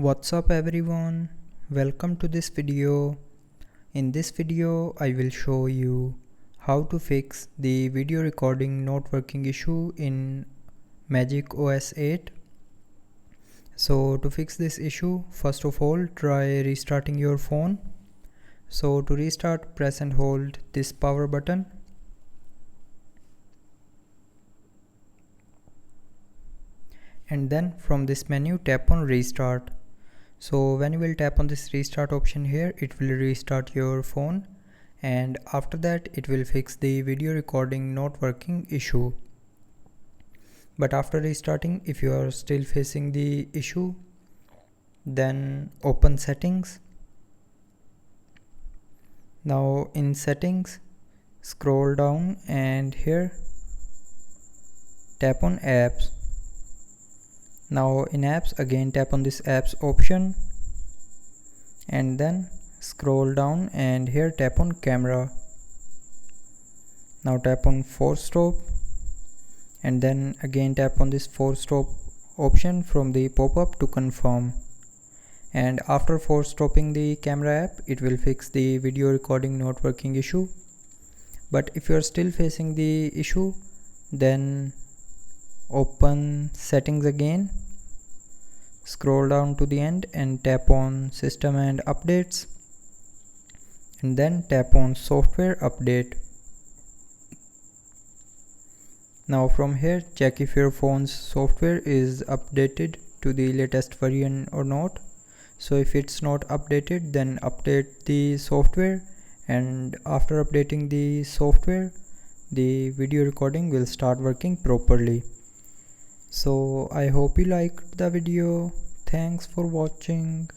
What's up everyone, welcome to this video. In this video I will show you how to fix the video recording not working issue in MagicOS 8. So to fix this issue, first of all try restarting your phone. So to restart, press and hold this power button. And then from this menu tap on restart. So when you will tap on this restart option here, it will restart your phone, and after that it will fix the video recording not working issue. But after restarting, if you are still facing the issue, then open settings. Now in settings, scroll down and here tap on apps. Now in apps, again tap on this apps option and then scroll down and here tap on camera. Now tap on force stop and then again tap on this force stop option from the pop-up to confirm. And after force stopping the camera app, it will fix the video recording not working issue. But if you are still facing the issue, then open settings again, scroll down to the end and tap on system and updates, and then tap on software update. Now from here check if your phone's software is updated to the latest version or not. So if it's not updated, then update the software, and after updating the software, the video recording will start working properly. So I hope you liked the video. Thanks for watching.